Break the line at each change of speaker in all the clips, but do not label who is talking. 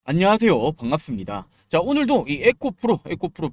안녕하세요. 반갑습니다. 자, 오늘도 이 에코프로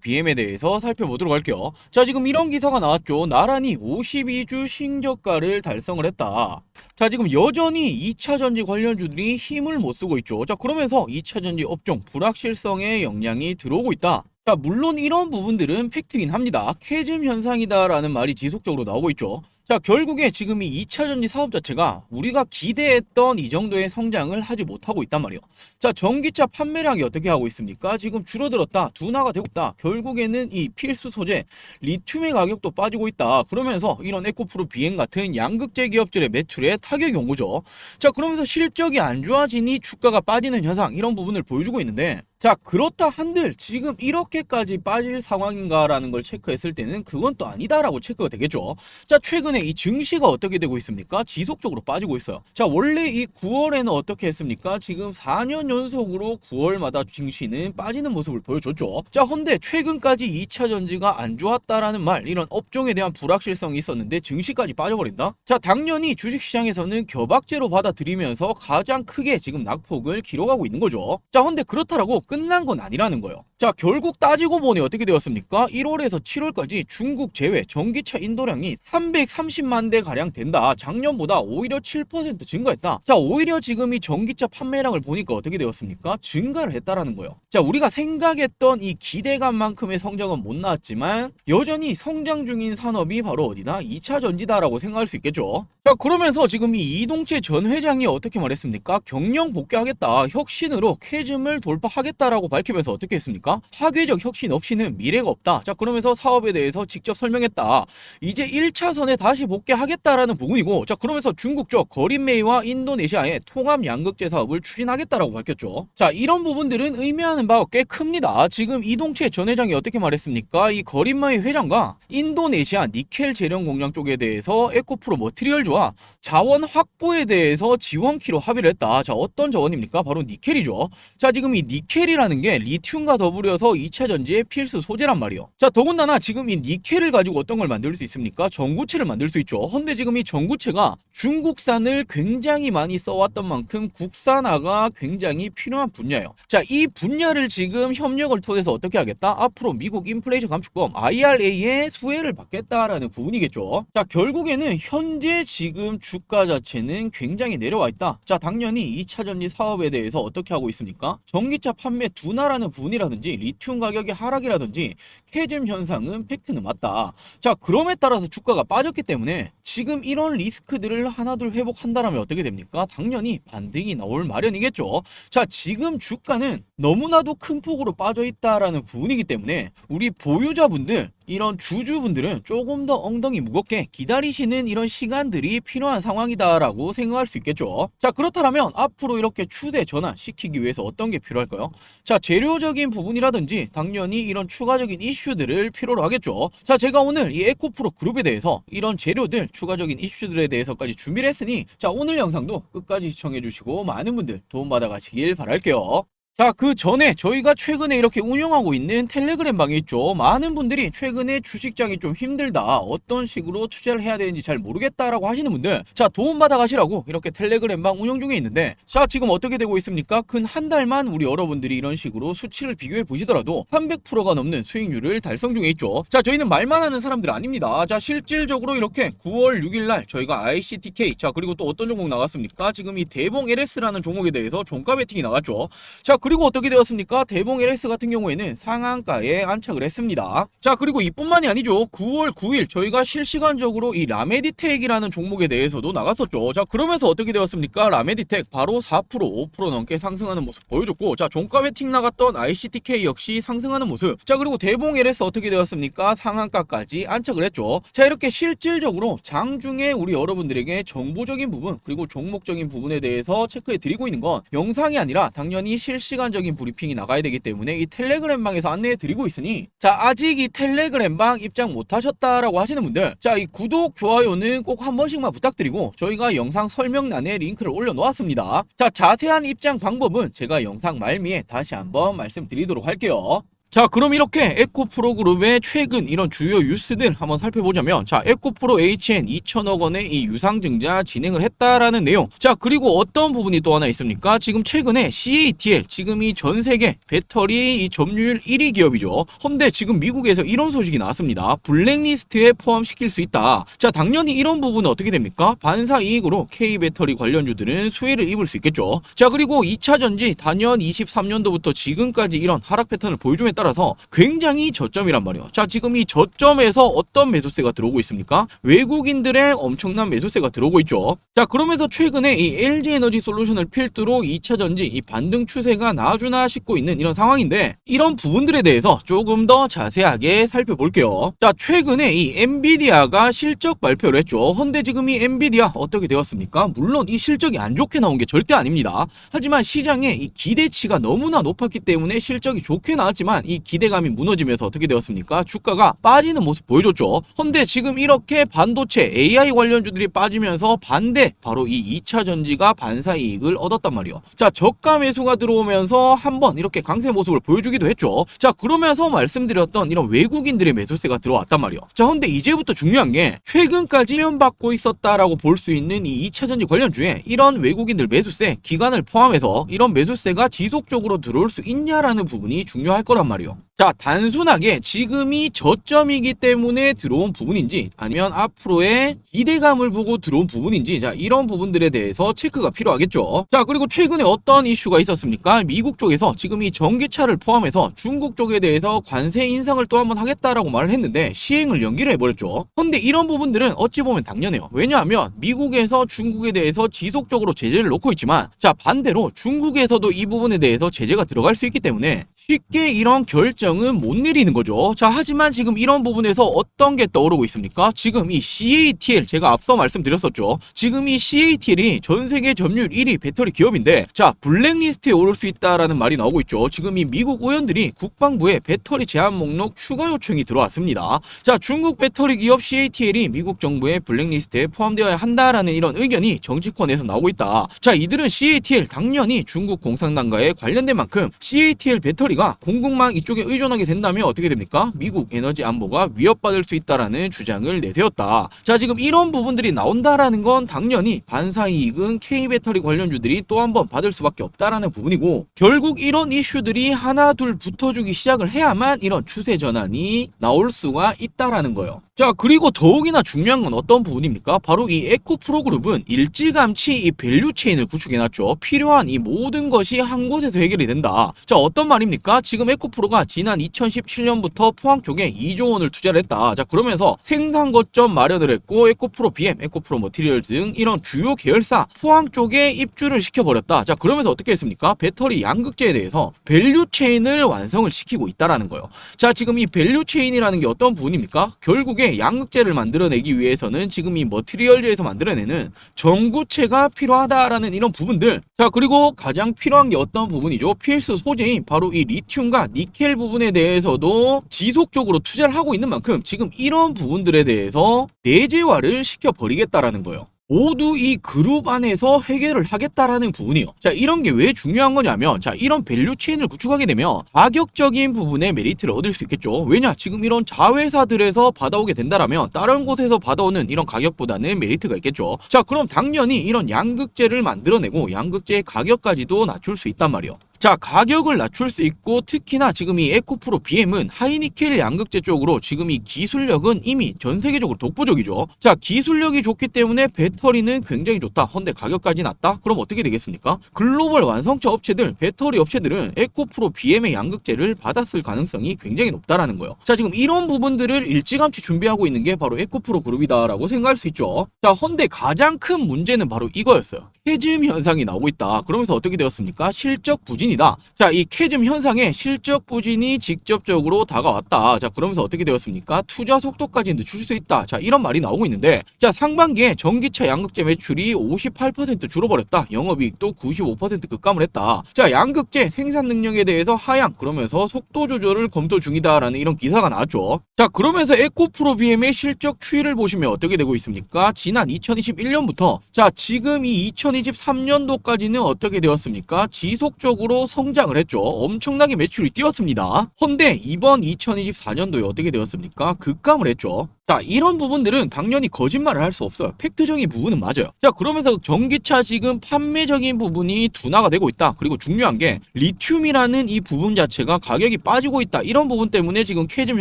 BM에 대해서 살펴보도록 할게요. 자, 지금 이런 기사가 나왔죠. 나란히 52주 신저가를 달성을 했다. 자, 지금 여전히 2차전지 관련주들이 힘을 못 쓰고 있죠. 자, 그러면서 2차전지 업종 불확실성의 영향이 들어오고 있다. 자, 물론 이런 부분들은 팩트긴 합니다. 캐즘 현상이다라는 말이 지속적으로 나오고 있죠. 자, 결국에 지금 이 2차전지 사업 자체가 우리가 기대했던 이 정도의 성장을 하지 못하고 있단 말이에요. 자, 전기차 판매량이 어떻게 하고 있습니까? 지금 줄어들었다, 둔화가 되고 있다. 결국에는 이 필수 소재 리튬의 가격도 빠지고 있다. 그러면서 이런 에코프로 비행 같은 양극재 기업들의 매출에 타격이 온 거죠. 자, 그러면서 실적이 안 좋아지니 주가가 빠지는 현상, 이런 부분을 보여주고 있는데, 자, 그렇다 한들 지금 이렇게까지 빠질 상황인가라는 걸 체크했을 때는 그건 또 아니다라고 체크가 되겠죠. 자, 최근에 이 증시가 어떻게 되고 있습니까? 지속적으로 빠지고 있어요. 자, 원래 이 9월에는 어떻게 했습니까? 지금 4년 연속으로 9월마다 증시는 빠지는 모습을 보여줬죠. 자, 헌데 최근까지 2차 전지가 안 좋았다라는 말, 이런 업종에 대한 불확실성이 있었는데 증시까지 빠져버린다? 자, 당연히 주식시장에서는 겨박제로 받아들이면서 가장 크게 지금 낙폭을 기록하고 있는 거죠. 자, 헌데 그렇다라고 끝난 건 아니라는 거예요. 자, 결국 따지고 보니 어떻게 되었습니까? 1월에서 7월까지 중국 제외 전기차 인도량이 330만 대 가량 된다. 작년보다 오히려 7% 증가했다. 자, 오히려 지금 이 전기차 판매량을 보니까 어떻게 되었습니까? 증가를 했다라는 거예요. 자, 우리가 생각했던 이 기대감만큼의 성장은 못 나왔지만 여전히 성장 중인 산업이 바로 어디다? 2차 전지다라고 생각할 수 있겠죠. 자, 그러면서 지금 이 이동채 전 회장이 어떻게 말했습니까? 경영 복귀하겠다. 혁신으로 캐즘을 돌파하겠다라고 밝히면서 어떻게 했습니까? 파괴적 혁신 없이는 미래가 없다. 자, 그러면서 사업에 대해서 직접 설명했다. 이제 1차선에 다시 복귀하겠다라는 부분이고, 자, 그러면서 중국 쪽 거린메이와 인도네시아의 통합 양극재 사업을 추진하겠다라고 밝혔죠. 자, 이런 부분들은 의미하는 바가 꽤 큽니다. 지금 이동채 전 회장이 어떻게 말했습니까? 이 거린메이 회장과 인도네시아 니켈 재련 공장 쪽에 대해서 에코프로 머티리얼즈와 자원 확보에 대해서 지원키로 합의를 했다. 자, 어떤 자원입니까? 바로 니켈이죠. 자, 지금 이 니켈이라는 게 리튬과 더불어서 2차 전지의 필수 소재란 말이에요. 자, 더군다나 지금 이 니켈을 가지고 어떤 걸 만들 수 있습니까? 전구체를 만들 수 있죠. 헌데 지금 이 전구체가 중국산을 굉장히 많이 써왔던 만큼 국산화가 굉장히 필요한 분야예요. 자, 이 분야를 지금 협력을 통해서 어떻게 하겠다? 앞으로 미국 인플레이션 감축법 IRA의 수혜를 받겠다라는 부분이겠죠. 자, 결국에는 현재 지금 주가 자체는 굉장히 내려와 있다. 자, 당연히 2차 전지 사업에 대해서 어떻게 하고 있습니까? 전기차 판매 둔화라는 부분이라든지 리튬 가격의 하락이라든지 캐즘 현상은 팩트는 맞다. 자, 그럼에 따라서 주가가 빠졌기 때문에 지금 이런 리스크들을 하나둘 회복한다라면 어떻게 됩니까? 당연히 반등이 나올 마련이겠죠. 자, 지금 주가는 너무나도 큰 폭으로 빠져 있다라는 부분이기 때문에 우리 보유자분들, 이런 주주분들은 조금 더 엉덩이 무겁게 기다리시는 이런 시간들이 필요한 상황이다라고 생각할 수 있겠죠. 자, 그렇다면 앞으로 이렇게 추세 전환시키기 위해서 어떤 게 필요할까요? 자, 재료적인 부분이라든지 당연히 이런 추가적인 이슈들을 필요로 하겠죠. 자, 제가 오늘 이 에코프로 그룹에 대해서 이런 재료들, 추가적인 이슈들에 대해서까지 준비를 했으니, 자, 오늘 영상도 끝까지 시청해주시고 많은 분들 도움받아 가시길 바랄게요. 자, 그 전에 저희가 최근에 이렇게 운영하고 있는 텔레그램 방이 있죠. 많은 분들이 최근에 주식장이 좀 힘들다, 어떤 식으로 투자를 해야 되는지 잘 모르겠다라고 하시는 분들, 자, 도움받아 가시라고 이렇게 텔레그램 방 운영 중에 있는데, 자, 지금 어떻게 되고 있습니까? 근 한 달만 우리 여러분들이 이런 식으로 수치를 비교해 보시더라도 300%가 넘는 수익률을 달성 중에 있죠. 자, 저희는 말만 하는 사람들 아닙니다. 자, 실질적으로 이렇게 9월 6일날 저희가 ICTK, 자, 그리고 또 어떤 종목 나갔습니까? 지금 이 대봉 LS라는 종목에 대해서 종가 베팅이 나갔죠. 자, 그리고 어떻게 되었습니까? 대봉 LS 같은 경우에는 상한가에 안착을 했습니다. 자, 그리고 이뿐만이 아니죠. 9월 9일 저희가 실시간적으로 이 라메디텍이라는 종목에 대해서도 나갔었죠. 자, 그러면서 어떻게 되었습니까? 라메디텍 바로 4%, 5% 넘게 상승하는 모습 보여줬고, 자, 종가 베팅 나갔던 ICTK 역시 상승하는 모습. 자, 그리고 대봉 LS 어떻게 되었습니까? 상한가까지 안착을 했죠. 자, 이렇게 실질적으로 장중에 우리 여러분들에게 정보적인 부분, 그리고 종목적인 부분에 대해서 체크해 드리고 있는 건 영상이 아니라 당연히 실시간적인 브리핑이 나가야 되기 때문에 이 텔레그램 방에서 안내해 드리고 있으니, 자, 아직 이 텔레그램 방 입장 못 하셨다라고 하시는 분들, 자, 이 구독, 좋아요는 꼭 한 번씩만 부탁드리고 저희가 영상 설명란에 링크를 올려 놓았습니다. 자, 자세한 입장 방법은 제가 영상 말미에 다시 한번 말씀드리도록 할게요. 자, 그럼 이렇게 에코프로 그룹의 최근 이런 주요 뉴스들 한번 살펴보자면, 자, 에코프로 HN 2천억 원의 이 유상증자 진행을 했다라는 내용. 자, 그리고 어떤 부분이 또 하나 있습니까? 지금 최근에 CATL, 지금 이 전 세계 배터리 이 점유율 1위 기업이죠. 헌데 지금 미국에서 이런 소식이 나왔습니다. 블랙리스트에 포함시킬 수 있다. 자, 당연히 이런 부분은 어떻게 됩니까? 반사 이익으로 K배터리 관련주들은 수혜를 입을 수 있겠죠. 자, 그리고 2차 전지 단연 23년도부터 지금까지 이런 하락 패턴을 보여줌에 따라서 굉장히 저점이란 말이에요. 자, 지금 이 저점에서 어떤 매수세가 들어오고 있습니까? 외국인들의 엄청난 매수세가 들어오고 있죠. 자, 그러면서 최근에 이 LG에너지 솔루션을 필두로 2차 전지 이 반등 추세가 나주나 싶고 있는 이런 상황인데, 이런 부분들에 대해서 조금 더 자세하게 살펴볼게요. 자, 최근에 이 엔비디아가 실적 발표를 했죠. 헌데 지금 이 엔비디아 어떻게 되었습니까? 물론 이 실적이 안 좋게 나온 게 절대 아닙니다. 하지만 시장의 이 기대치가 너무나 높았기 때문에 실적이 좋게 나왔지만, 이 기대감이 무너지면서 어떻게 되었습니까? 주가가 빠지는 모습 보여줬죠. 헌데 지금 이렇게 반도체 AI 관련주들이 빠지면서 반대 바로 이 2차 전지가 반사 이익을 얻었단 말이에요. 자, 저가 매수가 들어오면서 한번 이렇게 강세 모습을 보여주기도 했죠. 자, 그러면서 말씀드렸던 이런 외국인들의 매수세가 들어왔단 말이에요. 자, 헌데 이제부터 중요한 게, 최근까지 지연받고 있었다라고 볼 수 있는 이 2차 전지 관련주에 이런 외국인들 매수세 기간을 포함해서 이런 매수세가 지속적으로 들어올 수 있냐라는 부분이 중요할 거란 말이에요. 자, 단순하게 지금이 저점이기 때문에 들어온 부분인지, 아니면 앞으로의 기대감을 보고 들어온 부분인지, 자, 이런 부분들에 대해서 체크가 필요하겠죠. 자, 그리고 최근에 어떤 이슈가 있었습니까? 미국 쪽에서 지금 이 전기차를 포함해서 중국 쪽에 대해서 관세 인상을 또 한번 하겠다라고 말을 했는데 시행을 연기를 해버렸죠. 근데 이런 부분들은 어찌 보면 당연해요. 왜냐하면 미국에서 중국에 대해서 지속적으로 제재를 놓고 있지만, 자, 반대로 중국에서도 이 부분에 대해서 제재가 들어갈 수 있기 때문에 쉽게 이런 결정은 못 내리는 거죠. 자, 하지만 지금 이런 부분에서 어떤 게 떠오르고 있습니까? 지금 이 CATL, 제가 앞서 말씀드렸었죠. 지금 이 CATL이 전 세계 점유율 1위 배터리 기업인데, 자, 블랙리스트에 오를 수 있다라는 말이 나오고 있죠. 지금 이 미국 의원들이 국방부에 배터리 제한 목록 추가 요청이 들어왔습니다. 자, 중국 배터리 기업 CATL이 미국 정부의 블랙리스트에 포함되어야 한다라는 이런 의견이 정치권에서 나오고 있다. 자, 이들은 CATL 당연히 중국 공산당과의 관련된 만큼 CATL 배터리가 공급망 이쪽에 의존하게 된다면 어떻게 됩니까? 미국 에너지 안보가 위협받을 수 있다라는 주장을 내세웠다. 자, 지금 이런 부분들이 나온다라는 건 당연히 반사이익은 K배터리 관련주들이 또 한 번 받을 수밖에 없다라는 부분이고, 결국 이런 이슈들이 하나 둘 붙어주기 시작을 해야만 이런 추세 전환이 나올 수가 있다라는 거예요. 자, 그리고 더욱이나 중요한 건 어떤 부분입니까? 바로 이 에코프로 그룹은 일찌감치 이 밸류체인을 구축해놨죠. 필요한 이 모든 것이 한 곳에서 해결이 된다. 자, 어떤 말입니까? 지금 에코프로가 지난 2017년부터 포항 쪽에 2조 원을 투자를 했다. 자, 그러면서 생산 거점 마련을 했고, 에코프로 BM, 에코프로 머티리얼 등 이런 주요 계열사 포항 쪽에 입주를 시켜버렸다. 자, 그러면서 어떻게 했습니까? 배터리 양극재에 대해서 밸류체인을 완성을 시키고 있다라는 거예요. 자, 지금 이 밸류체인이라는 게 어떤 부분입니까? 결국에 양극재를 만들어내기 위해서는 지금 이 머티리얼즈에서 만들어내는 전구체가 필요하다라는 이런 부분들. 자, 그리고 가장 필요한 게 어떤 부분이죠? 필수 소재인 바로 이 리튬과 니켈 부분에 대해서도 지속적으로 투자를 하고 있는 만큼 지금 이런 부분들에 대해서 내재화를 시켜버리겠다라는 거예요. 모두 이 그룹 안에서 해결을 하겠다라는 부분이요. 자, 이런 게 왜 중요한 거냐면, 자, 이런 밸류체인을 구축하게 되면 가격적인 부분에 메리트를 얻을 수 있겠죠. 왜냐? 지금 이런 자회사들에서 받아오게 된다라면 다른 곳에서 받아오는 이런 가격보다는 메리트가 있겠죠. 자, 그럼 당연히 이런 양극재를 만들어내고 양극재의 가격까지도 낮출 수 있단 말이에요. 자, 가격을 낮출 수 있고, 특히나 지금 이 에코프로 BM은 하이니켈 양극재 쪽으로 지금 이 기술력은 이미 전 세계적으로 독보적이죠. 자, 기술력이 좋기 때문에 배터리는 굉장히 좋다. 헌데 가격까지 낮다? 그럼 어떻게 되겠습니까? 글로벌 완성차 업체들, 배터리 업체들은 에코프로 BM의 양극재를 받았을 가능성이 굉장히 높다라는 거예요. 자, 지금 이런 부분들을 일찌감치 준비하고 있는 게 바로 에코프로 그룹이다라고 생각할 수 있죠. 자, 헌데 가장 큰 문제는 바로 이거였어요. 캐즘 현상이 나오고 있다. 그러면서 어떻게 되었습니까? 실적 부진이다. 자, 이 캐즘 현상에 실적 부진이 직접적으로 다가왔다. 자, 그러면서 어떻게 되었습니까? 투자 속도까지 늦출 수 있다. 자, 이런 말이 나오고 있는데, 자, 상반기에 전기차 양극재 매출이 58% 줄어버렸다. 영업이익도 95% 급감을 했다. 자, 양극재 생산 능력에 대해서 하향, 그러면서 속도 조절을 검토 중이다라는 이런 기사가 나왔죠. 자, 그러면서 에코프로 BM의 실적 추이를 보시면 어떻게 되고 있습니까? 지난 2021년부터 자, 지금 이 2023년도까지는 어떻게 되었습니까? 지속적으로 정도로 성장을 했죠. 엄청나게 매출이 뛰었습니다. 헌데 이번 2024년도에 어떻게 되었습니까? 급감을 했죠. 자, 이런 부분들은 당연히 거짓말을 할 수 없어요. 팩트적인 부분은 맞아요. 자, 그러면서 전기차 지금 판매적인 부분이 둔화가 되고 있다. 그리고 중요한 게 리튬이라는 이 부분 자체가 가격이 빠지고 있다. 이런 부분 때문에 지금 캐즘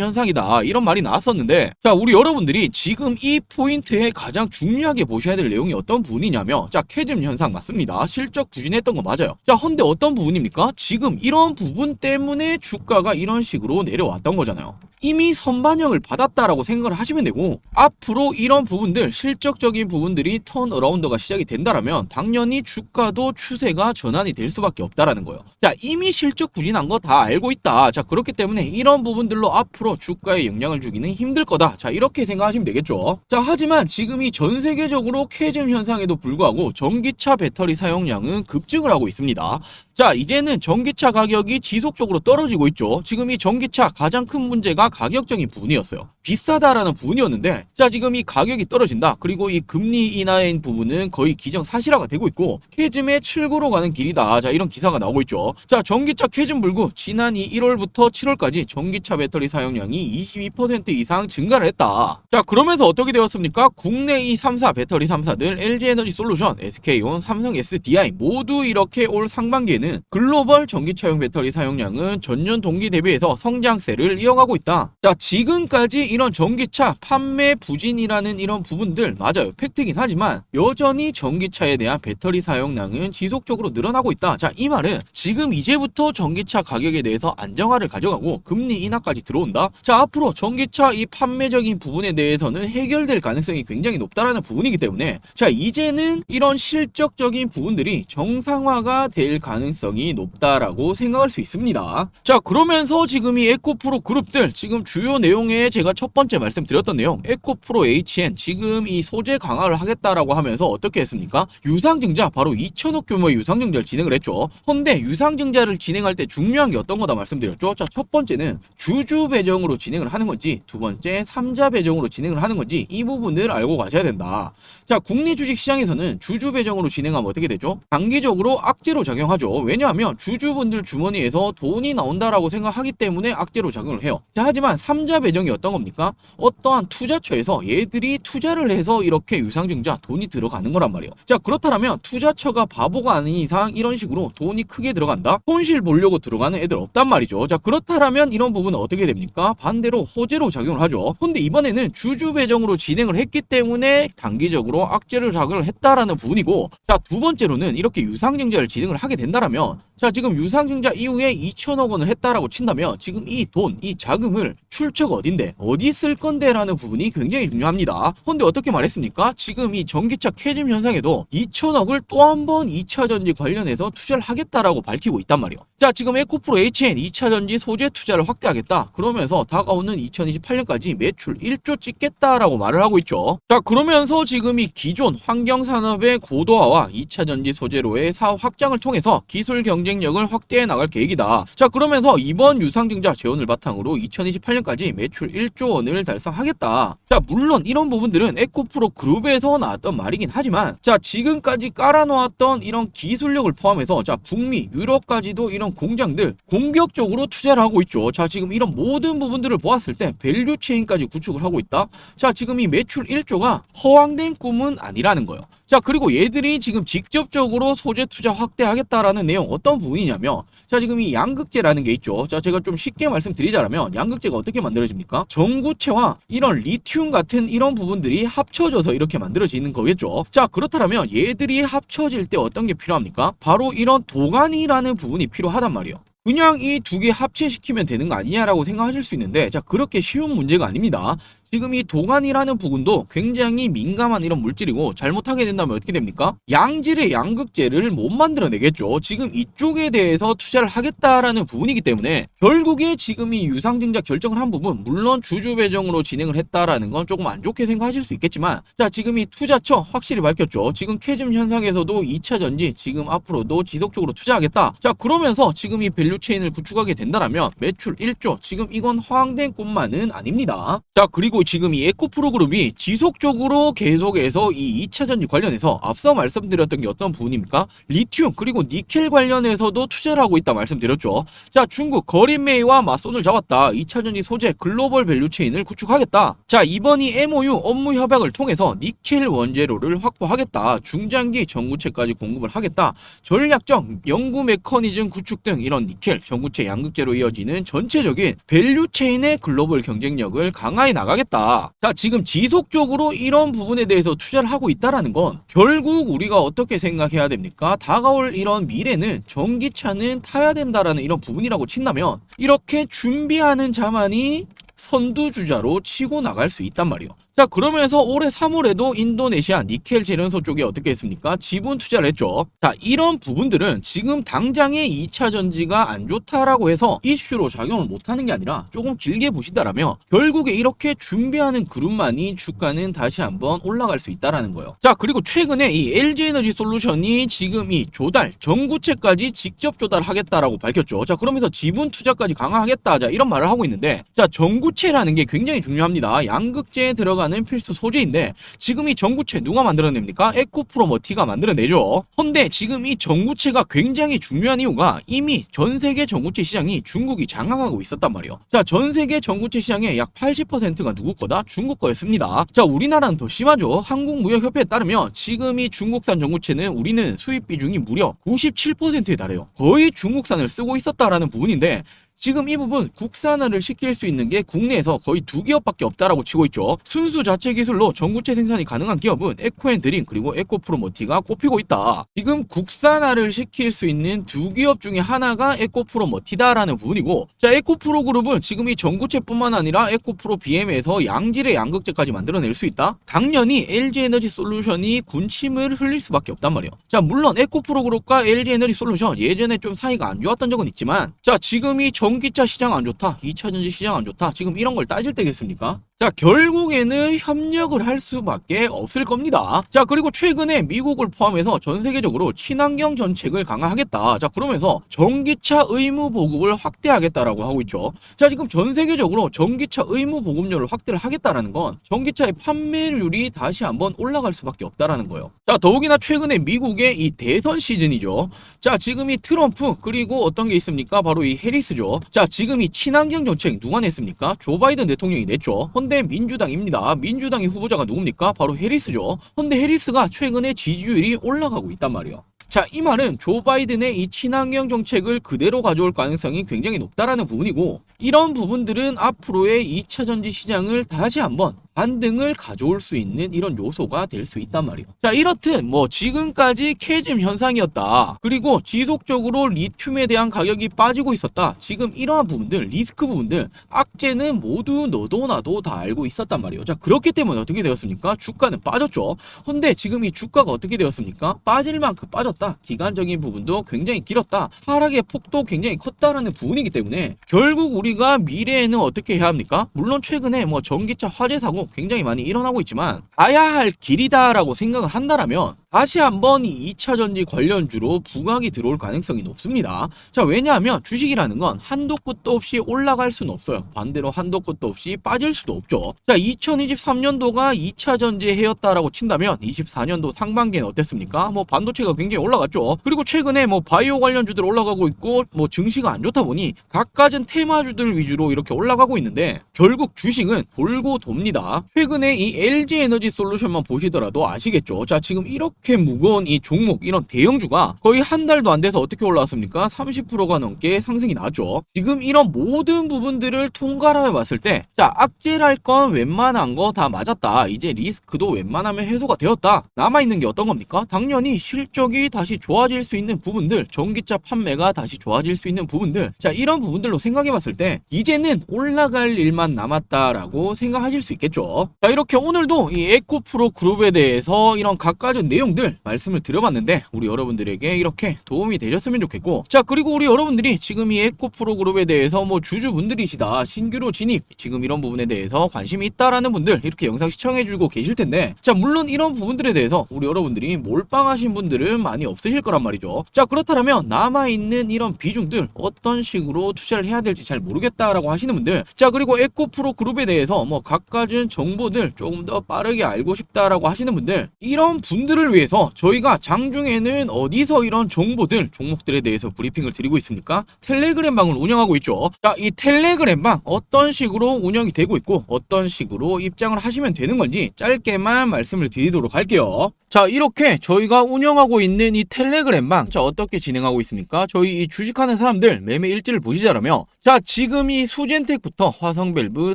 현상이다. 이런 말이 나왔었는데, 자, 우리 여러분들이 지금 이 포인트에 가장 중요하게 보셔야 될 내용이 어떤 부분이냐면, 자, 캐즘 현상 맞습니다. 실적 부진했던 거 맞아요. 자, 헌데 어떤 부분입니까? 지금 이런 부분 때문에 주가가 이런 식으로 내려왔던 거잖아요. 이미 선반영을 받았다라고 생각을 하시면 되고, 앞으로 이런 부분들, 실적적인 부분들이 턴어라운드가 시작이 된다라면 당연히 주가도 추세가 전환이 될 수밖에 없다라는 거예요. 자, 이미 실적 부진한 거 다 알고 있다. 자, 그렇기 때문에 이런 부분들로 앞으로 주가에 영향을 주기는 힘들 거다. 자, 이렇게 생각하시면 되겠죠. 자, 하지만 지금 이 전 세계적으로 캐즘 현상에도 불구하고 전기차 배터리 사용량은 급증을 하고 있습니다. 자, 이제는 전기차 가격이 지속적으로 떨어지고 있죠. 지금 이 전기차 가장 큰 문제가 가격적인 부분이었어요. 비싸다라는 부분이었는데, 자, 지금 이 가격이 떨어진다. 그리고 이 금리 인하인 부분은 거의 기정사실화가 되고 있고, 캐즘의 출구로 가는 길이다. 자, 이런 기사가 나오고 있죠. 자, 전기차 캐즘 불구 지난 1월부터 7월까지 전기차 배터리 사용량이 22% 이상 증가를 했다. 자, 그러면서 어떻게 되었습니까? 국내 이 3사 배터리 3사들 LG에너지 솔루션, SK온, 삼성 SDI 모두 이렇게 올 상반기에는 글로벌 전기차용 배터리 사용량은 전년 동기 대비해서 성장세를 이어가고 있다. 자, 지금까지 이런 전기차 판매 부진이라는 이런 부분들 맞아요. 팩트긴 하지만 여전히 전기차에 대한 배터리 사용량은 지속적으로 늘어나고 있다. 자, 이 말은 지금 이제부터 전기차 가격에 대해서 안정화를 가져가고 금리 인하까지 들어온다. 자, 앞으로 전기차 이 판매적인 부분에 대해서는 해결될 가능성이 굉장히 높다라는 부분이기 때문에, 자, 이제는 이런 실적적인 부분들이 정상화가 될 가능성이 높다라고 생각할 수 있습니다. 자, 그러면서 지금 이 에코프로 그룹들 지금 주요 내용에 제가 첫 번째 말씀드렸던 내용, 에코프로 HN 지금 이 소재 강화를 하겠다라고 하면서 어떻게 했습니까? 유상증자, 바로 2천억 규모의 유상증자를 진행을 했죠. 헌데 유상증자를 진행할 때 중요한 게 어떤 거다 말씀드렸죠. 자, 첫 번째는 주주 배정으로 진행을 하는 건지, 두 번째 3자 배정으로 진행을 하는 건지, 이 부분을 알고 가셔야 된다. 자, 국내 주식 시장에서는 주주 배정으로 진행하면 어떻게 되죠? 단기적으로 악재로 작용하죠. 왜냐하면 주주분들 주머니에서 돈이 나온다라고 생각하기 때문에 악재로 작용을 해요. 자, 하지만 3자 배정이 어떤 겁니까? 어떠한 투자처에서 얘들이 투자를 해서 이렇게 유상증자 돈이 들어가는 거란 말이에요. 자, 그렇다면 투자처가 바보가 아닌 이상 이런 식으로 돈이 크게 들어간다? 손실 보려고 들어가는 애들 없단 말이죠. 자, 그렇다면 이런 부분은 어떻게 됩니까? 반대로 호재로 작용을 하죠. 근데 이번에는 주주 배정으로 진행을 했기 때문에 단기적으로 악재를 작용을 했다라는 부분이고, 자, 두 번째로는 이렇게 유상증자를 진행을 하게 된다면, 자, 지금 유상증자 이후에 2천억 원을 했다라고 친다면 지금 이 돈, 이 자금을 출처가 어딘데, 어디 쓸 건데 라는 부분이 굉장히 중요합니다. 근데 어떻게 말했습니까? 지금 이 전기차 캐즘 현상에도 2천억을 또 한 번 2차전지 관련해서 투자를 하겠다라고 밝히고 있단 말이에요. 자, 지금 에코프로 HN 2차전지 소재 투자를 확대하겠다. 그러면서 다가오는 2028년까지 매출 1조 찍겠다라고 말을 하고 있죠. 자, 그러면서 지금 이 기존 환경산업의 고도화와 2차전지 소재로의 사업 확장을 통해서 기술 경쟁력을 확대해 나갈 계획이다. 자, 그러면서 이번 유상증자 재원을 바탕으로 2028년까지 매출 1조 원을 달성하겠다. 자, 물론 이런 부분들은 에코프로 그룹에서 나왔던 말이긴 하지만, 자, 지금까지 깔아놓았던 이런 기술력을 포함해서, 자, 북미, 유럽까지도 이런 공장들 공격적으로 투자를 하고 있죠. 자, 지금 이런 모든 부분들을 보았을 때 밸류체인까지 구축을 하고 있다. 자, 지금 이 매출 1조가 허황된 꿈은 아니라는 거예요. 자, 그리고 얘들이 지금 직접적으로 소재 투자 확대하겠다라는 내용 어떤 부분이냐면, 자, 지금 이 양극재라는 게 있죠. 자, 제가 좀 쉽게 말씀드리자면 양극재가 어떻게 만들어집니까? 전구체와 이런 리튬 같은 이런 부분들이 합쳐져서 이렇게 만들어지는 거겠죠. 자, 그렇다면 얘들이 합쳐질 때 어떤 게 필요합니까? 바로 이런 도가니라는 부분이 필요하단 말이에요. 그냥 이 두 개 합체시키면 되는 거 아니냐라고 생각하실 수 있는데, 자, 그렇게 쉬운 문제가 아닙니다. 지금 이 도가니라는 부분도 굉장히 민감한 이런 물질이고, 잘못하게 된다면 어떻게 됩니까? 양질의 양극재를 못 만들어내겠죠. 지금 이쪽에 대해서 투자를 하겠다라는 부분이기 때문에 결국에 지금 이 유상증자 결정을 한 부분, 물론 주주 배정으로 진행을 했다라는 건 조금 안 좋게 생각하실 수 있겠지만, 자, 지금 이 투자처 확실히 밝혔죠. 지금 캐즘 현상에서도 2차 전지 지금 앞으로도 지속적으로 투자하겠다. 자, 그러면서 지금 이 밸류체인을 구축하게 된다면 매출 1조, 지금 이건 허황된 꿈만은 아닙니다. 자, 그리고 그리고 지금 이 에코프로 그룹이 지속적으로 계속해서 이 2차전지 관련해서 앞서 말씀드렸던 게 어떤 부분입니까? 리튬 그리고 니켈 관련해서도 투자를 하고 있다 말씀드렸죠. 자, 중국 거린메이와 맞손을 잡았다. 2차전지 소재 글로벌 밸류체인을 구축하겠다. 자, 이번 이 MOU 업무 협약을 통해서 니켈 원재료를 확보하겠다. 중장기 전구체까지 공급을 하겠다. 전략적 연구 메커니즘 구축 등 이런 니켈, 전구체, 양극재로 이어지는 전체적인 밸류체인의 글로벌 경쟁력을 강화해 나가겠다. 자, 지금 지속적으로 이런 부분에 대해서 투자를 하고 있다라는 건 결국 우리가 어떻게 생각해야 됩니까? 다가올 이런 미래는 전기차는 타야 된다라는 이런 부분이라고 친다면 이렇게 준비하는 자만이 선두주자로 치고 나갈 수 있단 말이에요. 자, 그러면서 올해 3월에도 인도네시아 니켈 재련소 쪽에 어떻게 했습니까? 지분 투자를 했죠. 자, 이런 부분들은 지금 당장의 2차 전지가 안 좋다라고 해서 이슈로 작용을 못하는 게 아니라 조금 길게 보신다라면 결국에 이렇게 준비하는 그룹만이 주가는 다시 한번 올라갈 수 있다라는 거예요. 자, 그리고 최근에 이 LG에너지 솔루션이 지금 이 조달, 전구체까지 직접 조달하겠다라고 밝혔죠. 자, 그러면서 지분 투자까지 강화하겠다. 자, 이런 말을 하고 있는데, 자, 전구체라는 게 굉장히 중요합니다. 양극재에 들어가는 필수 소재인데 지금 이 전구체 누가 만들어냅니까? 에코프로머티가 만들어내죠. 근데 지금 이 전구체가 굉장히 중요한 이유가 이미 전 세계 전구체 시장이 중국이 장악하고 있었단 말이에요. 자, 전 세계 전구체 시장의 약 80%가 누구 거다? 중국 거였습니다. 자, 우리나라는 더 심하죠. 한국무역협회에 따르면 지금 이 중국산 전구체는 우리는 수입 비중이 무려 97%에 달해요. 거의 중국산을 쓰고 있었다라는 부분인데 지금 이 부분 국산화를 시킬 수 있는 게 국내에서 거의 2기업밖에 없다라고 치고 있죠. 순수 자체 기술로 전구체 생산이 가능한 기업은 에코앤드림 그리고 에코프로머티가 꼽히고 있다. 지금 국산화를 시킬 수 있는 2기업 중에 하나가 에코프로머티다라는 부분이고, 자, 에코프로 그룹은 지금 이 전구체뿐만 아니라 에코프로 BM에서 양질의 양극재까지 만들어낼 수 있다? 당연히 LG에너지 솔루션이 군침을 흘릴 수밖에 없단 말이에요. 자, 물론 에코프로 그룹과 LG에너지 솔루션 예전에 좀 사이가 안 좋았던 적은 있지만, 자, 지금 이 전기차 시장 안 좋다, 2차전지 시장 안 좋다, 지금 이런 걸 따질 때겠습니까? 자, 결국에는 협력을 할 수밖에 없을 겁니다. 자, 그리고 최근에 미국을 포함해서 전 세계적으로 친환경 정책을 강화하겠다. 자, 그러면서 전기차 의무 보급을 확대하겠다라고 하고 있죠. 자, 지금 전 세계적으로 전기차 의무 보급료를 확대를 하겠다라는 건 전기차의 판매율이 다시 한번 올라갈 수밖에 없다라는 거예요. 자, 더욱이나 최근에 미국의 이 대선 시즌이죠. 자, 지금 이 트럼프 그리고 어떤 게 있습니까? 바로 이 해리스죠. 자, 지금 이 친환경 정책 누가 냈습니까? 조 바이든 대통령이 냈죠. 근데 민주당입니다. 민주당의 후보자가 누굽니까? 바로 해리스죠. 근데 해리스가 최근에 지지율이 올라가고 있단 말이에요. 자, 이 말은 조 바이든의 이 친환경 정책을 그대로 가져올 가능성이 굉장히 높다라는 부분이고, 이런 부분들은 앞으로의 2차 전지 시장을 다시 한번 반등을 가져올 수 있는 이런 요소가 될 수 있단 말이에요. 자, 이렇듯 뭐 지금까지 캐즘 현상이었다, 그리고 지속적으로 리튬에 대한 가격이 빠지고 있었다, 지금 이러한 부분들, 리스크 부분들, 악재는 모두 너도 나도 다 알고 있었단 말이에요. 자, 그렇기 때문에 어떻게 되었습니까? 주가는 빠졌죠. 근데 지금 이 주가가 어떻게 되었습니까? 빠질 만큼 빠졌다, 기간적인 부분도 굉장히 길었다, 하락의 폭도 굉장히 컸다라는 부분이기 때문에 결국 우리가 미래에는 어떻게 해야 합니까? 물론 최근에 뭐 전기차 화재 사고 굉장히 많이 일어나고 있지만 가야 할 길이다라고 생각을 한다라면 다시 한번 이 2차 전지 관련주로 부각이 들어올 가능성이 높습니다. 자, 왜냐하면 주식이라는 건 한도 끝도 없이 올라갈 수는 없어요. 반대로 한도 끝도 없이 빠질 수도 없죠. 자, 2023년도가 2차 전지 해였다라고 친다면 24년도 상반기는 어땠습니까? 뭐 반도체가 굉장히 올라갔죠. 그리고 최근에 뭐 바이오 관련주들 올라가고 있고 뭐 증시가 안 좋다 보니 각가진 테마주들 위주로 이렇게 올라가고 있는데 결국 주식은 돌고 돕니다. 최근에 이 LG에너지 솔루션만 보시더라도 아시겠죠. 자, 지금 이렇게 무거운 이 종목, 이런 대형주가 거의 한 달도 안 돼서 어떻게 올라왔습니까? 30%가 넘게 상승이 나왔죠. 지금 이런 모든 부분들을 통괄해 봤을 때, 자, 악재랄 건 웬만한 거 다 맞았다, 이제 리스크도 웬만하면 해소가 되었다, 남아있는 게 어떤 겁니까? 당연히 실적이 다시 좋아질 수 있는 부분들, 전기차 판매가 다시 좋아질 수 있는 부분들, 자, 이런 부분들로 생각해 봤을 때 이제는 올라갈 일만 남았다라고 생각하실 수 있겠죠. 자, 이렇게 오늘도 이 에코프로 그룹에 대해서 이런 각가지 내용 내용들 말씀을 드려봤는데 우리 여러분들에게 이렇게 도움이 되셨으면 좋겠고, 자 그리고 우리 여러분들이 지금 이 에코프로 그룹에 대해서 뭐 주주분들이시다, 신규로 진입, 지금 이런 부분에 대해서 관심이 있다라는 분들 이렇게 영상 시청해주고 계실 텐데, 자 물론 이런 부분들에 대해서 우리 여러분들이 몰빵하신 분들은 많이 없으실 거란 말이죠. 자 그렇다면 남아있는 이런 비중들 어떤 식으로 투자를 해야 될지 잘 모르겠다라고 하시는 분들, 자 그리고 에코프로 그룹에 대해서 뭐 각가진 정보들 조금 더 빠르게 알고 싶다라고 하시는 분들, 이런 분들을 위해서 저희가 장중에는 어디서 이런 정보들, 종목들에 대해서 브리핑을 드리고 있습니까? 텔레그램 방을 운영하고 있죠. 자, 이 텔레그램 방 어떤 식으로 운영이 되고 있고 어떤 식으로 입장을 하시면 되는 건지 짧게만 말씀을 드리도록 할게요. 자 이렇게 저희가 운영하고 있는 이 텔레그램 방, 자 어떻게 진행하고 있습니까? 저희 이 주식하는 사람들 매매 일지를 보시자라면, 자 지금 이 수젠텍부터 화성밸브,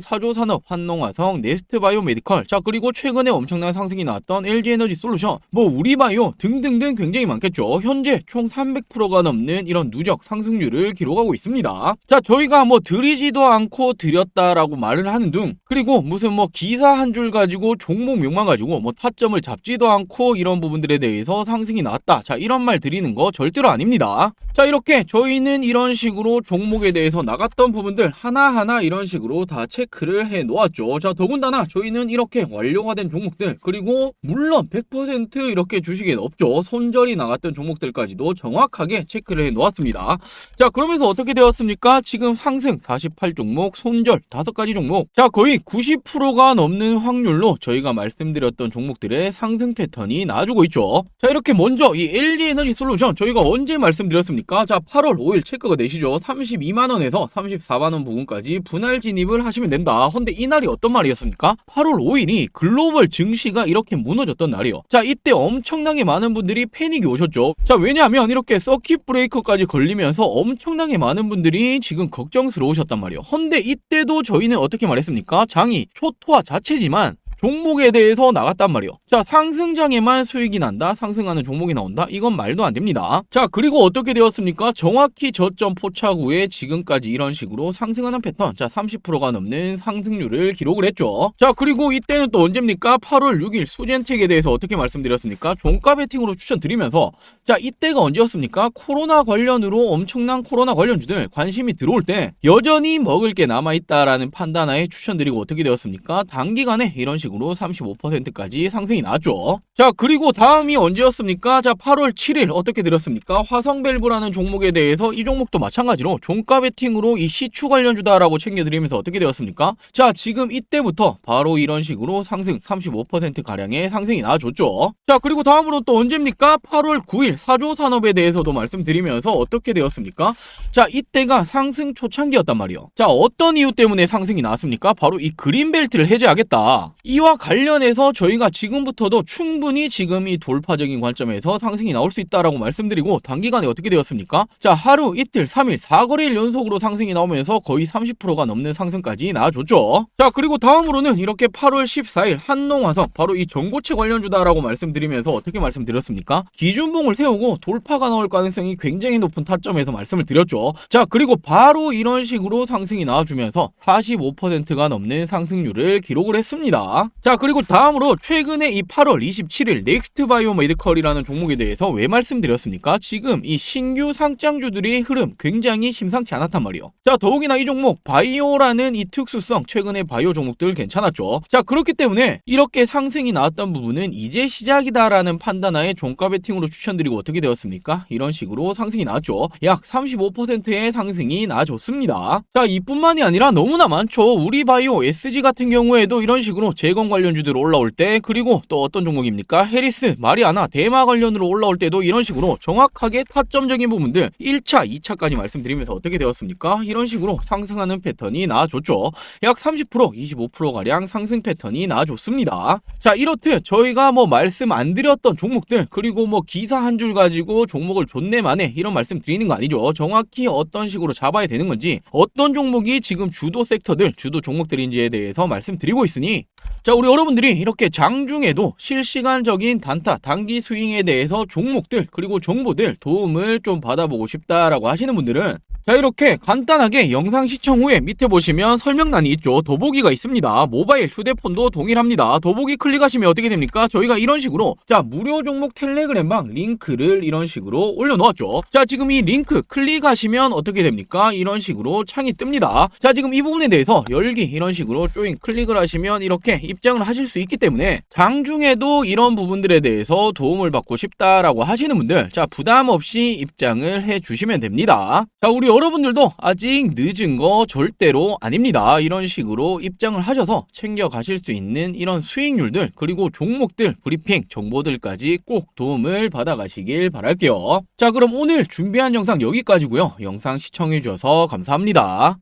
사조산업, 환농화성, 네스트바이오 메디컬, 자 그리고 최근에 엄청난 상승이 나왔던 LG에너지 솔루션, 뭐 우리바이오 등등등 굉장히 많겠죠. 현재 총 300%가 넘는 이런 누적 상승률을 기록하고 있습니다. 자 저희가 뭐 드리지도 않고 드렸다라고 말을 하는 둥, 그리고 무슨 뭐 기사 한 줄 가지고 종목명만 가지고 뭐 타점을 잡지도 않고 이런 부분들에 대해서 상승이 나왔다, 자 이런 말 드리는 거 절대로 아닙니다. 자 이렇게 저희는 이런 식으로 종목에 대해서 나갔던 부분들 하나하나 이런 식으로 다 체크를 해 놓았죠. 자 더군다나 저희는 이렇게 완료가 된 종목들, 그리고 물론 100% 이렇게 주식에는 없죠. 손절이 나갔던 종목들까지도 정확하게 체크를 해 놓았습니다. 자 그러면서 어떻게 되었습니까? 지금 상승 48종목, 손절 5가지 종목, 자 거의 90%가 넘는 확률로 저희가 말씀드렸던 종목들의 상승 패턴이 나와주고 있죠. 자 이렇게 먼저 이 LG에너지 솔루션 저희가 언제 말씀드렸습니까? 자 8월 5일 체크가 되시죠. 32만원에서 34만원 부근까지 분할 진입을 하시면 된다. 근데 이날이 어떤 말이었습니까? 8월 5일이 글로벌 증시가 이렇게 무너졌던 날이요. 자 이때 엄청나게 많은 분들이 패닉이 오셨죠. 자 왜냐하면 이렇게 서킷 브레이커까지 걸리면서 엄청나게 많은 분들이 지금 걱정스러우셨단 말이에요. 근데 이때도 저희는 어떻게 말했습니까? 장이 초토화 자체지만 종목에 대해서 나갔단 말이에요. 자 상승장에만 수익이 난다, 상승하는 종목이 나온다, 이건 말도 안 됩니다. 자 그리고 어떻게 되었습니까? 정확히 저점 포착 후에 지금까지 이런 식으로 상승하는 패턴, 자 30%가 넘는 상승률을 기록을 했죠. 자 그리고 이때는 또 언제입니까? 8월 6일 수젠텍에 대해서 어떻게 말씀드렸습니까? 종가 베팅으로 추천드리면서, 자 이때가 언제였습니까? 코로나 관련으로 엄청난 코로나 관련주들 관심이 들어올 때 여전히 먹을 게 남아있다라는 판단하에 추천드리고 어떻게 되었습니까? 단기간에 이런 식으로 35%까지 상승이 나왔죠. 자 그리고 다음이 언제였습니까? 자 8월 7일 어떻게 드렸습니까? 화성밸브라는 종목에 대해서 이 종목도 마찬가지로 종가 베팅으로 이 시추 관련주다라고 챙겨드리면서 어떻게 되었습니까? 자 지금 이때부터 바로 이런 식으로 상승 35%가량의 상승이 나와줬죠. 자 그리고 다음으로 또 언제입니까? 8월 9일 사조산업에 대해서도 말씀드리면서 어떻게 되었습니까? 자 이때가 상승 초창기였단 말이에요. 자 어떤 이유 때문에 상승이 나왔습니까? 바로 이 그린벨트를 해제하겠다, 이와 관련해서 저희가 지금부터도 충분히 지금 이 돌파적인 관점에서 상승이 나올 수 있다라고 말씀드리고, 단기간에 어떻게 되었습니까? 자 하루, 이틀, 3일, 4거래일 연속으로 상승이 나오면서 거의 30%가 넘는 상승까지 나와줬죠. 자 그리고 다음으로는 이렇게 8월 14일 한농화성, 바로 이 전고체 관련주다라고 말씀드리면서 어떻게 말씀드렸습니까? 기준봉을 세우고 돌파가 나올 가능성이 굉장히 높은 타점에서 말씀을 드렸죠. 자 그리고 바로 이런 식으로 상승이 나와주면서 45%가 넘는 상승률을 기록을 했습니다. 자 그리고 다음으로 최근에 이 8월 27일 넥스트바이오 메디컬이라는 종목에 대해서 왜 말씀드렸습니까? 지금 이 신규 상장주들의 흐름 굉장히 심상치 않았단 말이에요. 자 더욱이나 이 종목 바이오라는 이 특수성, 최근에 바이오 종목들 괜찮았죠. 자 그렇기 때문에 이렇게 상승이 나왔던 부분은 이제 시작이다라는 판단하에 종가 베팅으로 추천드리고 어떻게 되었습니까? 이런 식으로 상승이 나왔죠. 약 35%의 상승이 나와줬습니다. 자 이뿐만이 아니라 너무나 많죠. 우리바이오, SG 같은 경우에도 이런 식으로 재건 관련주들 올라올 때, 그리고 또 어떤 종목입니까? 해리스, 마리아나, 대마 관련으로 올라올 때도 이런 식으로 정확하게 타점적인 부분들 1차, 2차까지 말씀드리면서 어떻게 되었습니까? 이런 식으로 상승하는 패턴이 나와줬죠. 약 30%, 25%가량 상승 패턴이 나와줬습니다. 자 이렇듯 저희가 뭐 말씀 안 드렸던 종목들, 그리고 뭐 기사 한 줄 가지고 종목을 존내만해 이런 말씀 드리는 거 아니죠. 정확히 어떤 식으로 잡아야 되는 건지, 어떤 종목이 지금 주도 섹터들, 주도 종목들인지에 대해서 말씀드리고 있으니, 자 우리 여러분들이 이렇게 장중에도 실시간적인 단타, 단기 스윙에 대해서 종목들 그리고 정보들 도움을 좀 받아보고 싶다라고 하시는 분들은 자, 이렇게 간단하게 영상 시청 후에 밑에 보시면 설명란이 있죠. 더보기가 있습니다. 모바일, 휴대폰도 동일합니다. 더보기 클릭하시면 어떻게 됩니까? 저희가 이런 식으로 자, 무료 종목 텔레그램방 링크를 이런 식으로 올려놓았죠. 자, 지금 이 링크 클릭하시면 어떻게 됩니까? 이런 식으로 창이 뜹니다. 자, 지금 이 부분에 대해서 열기 이런 식으로 조인 클릭을 하시면 이렇게 입장을 하실 수 있기 때문에 장중에도 이런 부분들에 대해서 도움을 받고 싶다라고 하시는 분들, 자, 부담 없이 입장을 해 주시면 됩니다. 자, 우리 여러분들도 아직 늦은 거 절대로 아닙니다. 이런 식으로 입장을 하셔서 챙겨 가실 수 있는 이런 수익률들, 그리고 종목들 브리핑 정보들까지 꼭 도움을 받아 가시길 바랄게요. 자, 그럼 오늘 준비한 영상 여기까지고요. 영상 시청해 주셔서 감사합니다.